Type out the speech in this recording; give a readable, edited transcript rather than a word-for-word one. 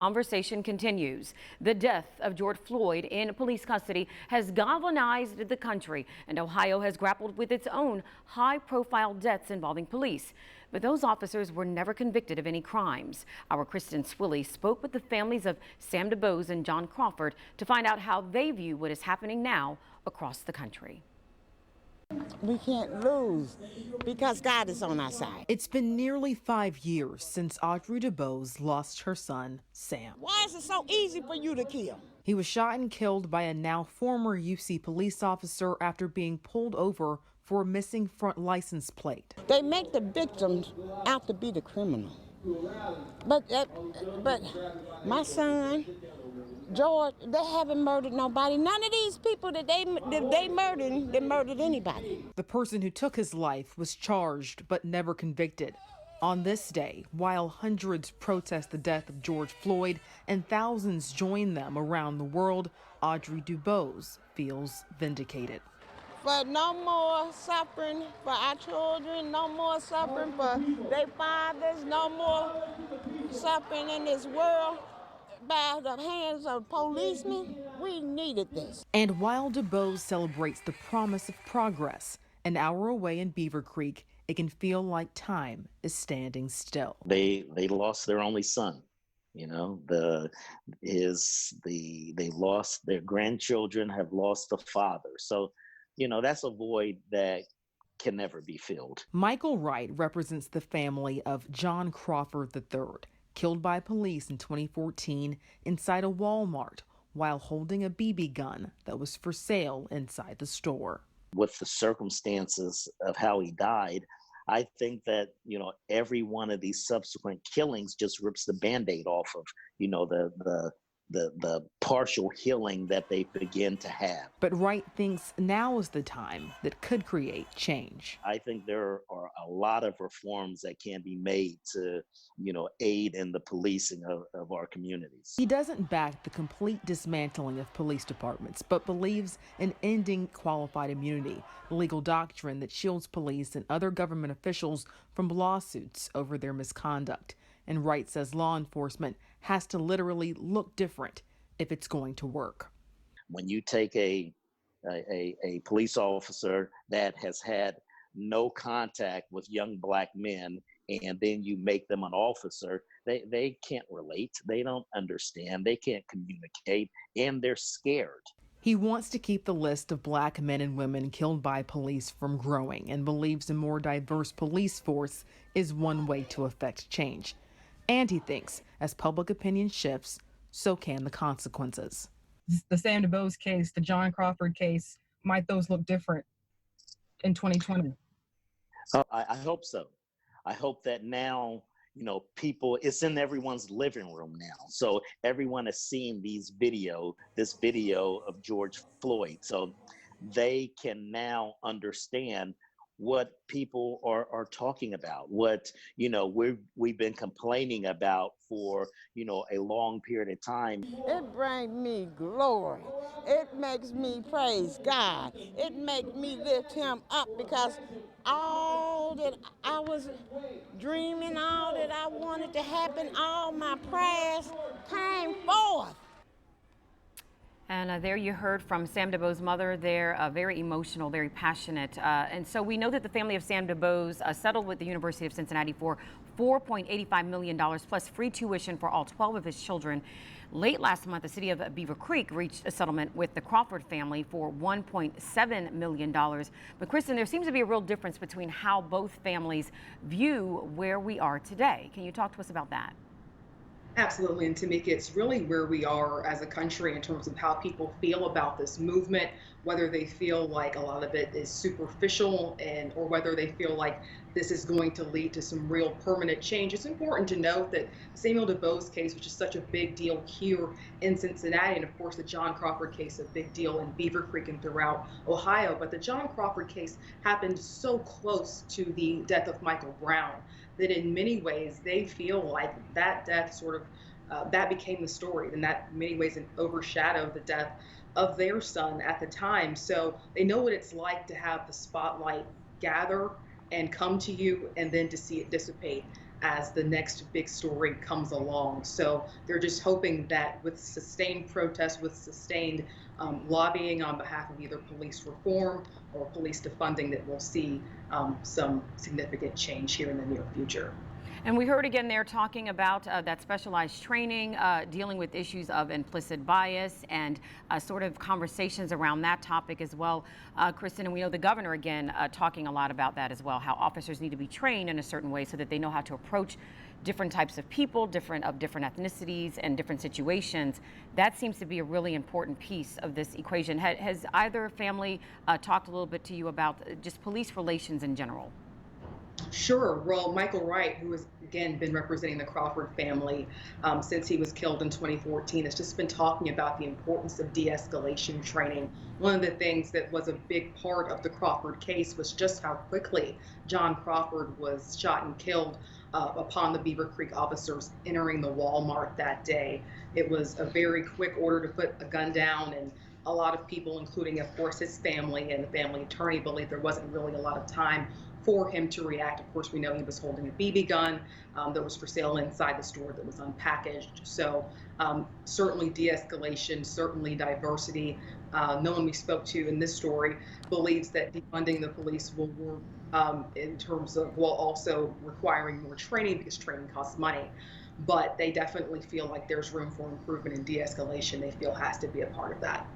Conversation continues. The death of George Floyd in police custody has galvanized the country, and Ohio has grappled with its own high-profile deaths involving police. But those officers were never convicted of any crimes. Our Kristen Swilley spoke with the families of Sam DuBose and John Crawford to find out how they view what is happening now across the country. We can't lose because God is on our side. It's been nearly 5 years since Audrey DuBose lost her son, Sam. Why is it so easy for you to kill? He was shot and killed by a now former UC police officer after being pulled over for a missing front license plate. They make the victims out to be the criminal. But my son, George, they haven't murdered nobody. None of these people that they murdered anybody. The person who took his life was charged but never convicted. On this day, while hundreds protest the death of George Floyd and thousands join them around the world, Audrey DuBose feels vindicated. For no more suffering for our children, no more suffering for their fathers, no more suffering in this world by the hands of policemen. We needed this. And while DuBose celebrates the promise of progress, an hour away in Beaver Creek, it can feel like time is standing still. They lost their only son. You know, they lost their grandchildren, have lost a father. So, you know, that's a void that can never be filled. Michael Wright represents the family of John Crawford III, killed by police in 2014 inside a Walmart while holding a BB gun that was for sale inside the store. With the circumstances of how he died, I think that, you know, every one of these subsequent killings just rips the Band-Aid off of, you know, the partial healing that they begin to have. But Wright thinks now is the time that could create change. I think there are a lot of reforms that can be made to, you know, aid in the policing of our communities. He doesn't back the complete dismantling of police departments, but believes in ending qualified immunity, legal doctrine that shields police and other government officials from lawsuits over their misconduct. And Wright says law enforcement has to literally look different if it's going to work. When you take a police officer that has had no contact with young black men and then you make them an officer, they can't relate, they don't understand, they can't communicate, and they're scared. He wants to keep the list of black men and women killed by police from growing and believes a more diverse police force is one way to affect change. And he thinks, as public opinion shifts, so can the consequences. The Sam DuBose case, the John Crawford case, might those look different in 2020? I hope so. I hope that now, you know, it's in everyone's living room now. So everyone has seen this video of George Floyd. So they can now understand what people are talking about, what, you know, we've been complaining about for, you know, a long period of time. It brings me glory. It makes me praise God. It makes me lift him up because all that I was dreaming, all that I wanted to happen, all my prayers came forth. And there you heard from Sam DuBose's mother. They're very emotional, very passionate. And so we know that the family of Sam DuBose settled with the University of Cincinnati for $4.85 million plus free tuition for all 12 of his children. Late last month, the city of Beaver Creek reached a settlement with the Crawford family for $1.7 million. But Kristen, there seems to be a real difference between how both families view where we are today. Can you talk to us about that? Absolutely, and Tamika, it's really where we are as a country in terms of how people feel about this movement, whether they feel like a lot of it is superficial or whether they feel like this is going to lead to some real permanent change. It's important to note that Samuel DuBose case, which is such a big deal here in Cincinnati, and of course the John Crawford case, a big deal in Beaver Creek and throughout Ohio, but the John Crawford case happened so close to the death of Michael Brown that in many ways they feel like that death sort of that became the story, and that in many ways overshadowed the death of their son at the time. So they know what it's like to have the spotlight gather and come to you and then to see it dissipate. as the next big story comes along. So they're just hoping that with sustained protests, with sustained lobbying on behalf of either police reform or police defunding, that we'll see some significant change here in the near future. And we heard again there talking about that specialized training, dealing with issues of implicit bias and sort of conversations around that topic as well, Kristen. And we know the governor again talking a lot about that as well, how officers need to be trained in a certain way so that they know how to approach different types of people, different ethnicities and different situations. That seems to be a really important piece of this equation. Has either family talked a little bit to you about just police relations in general? Sure. Well, Michael Wright, who has again been representing the Crawford family since he was killed in 2014, has just been talking about the importance of de-escalation training. One of the things that was a big part of the Crawford case was just how quickly John Crawford was shot and killed upon the Beaver Creek officers entering the Walmart that day. It was a very quick order to put a gun down, and a lot of people, including, of course, his family and the family attorney, believe there wasn't really a lot of time for him to react. Of course, we know he was holding a BB gun that was for sale inside the store that was unpackaged. So certainly de-escalation, certainly diversity. No one we spoke to in this story believes that defunding the police will work in terms of, while also requiring more training, because training costs money. But they definitely feel like there's room for improvement, in de-escalation they feel has to be a part of that.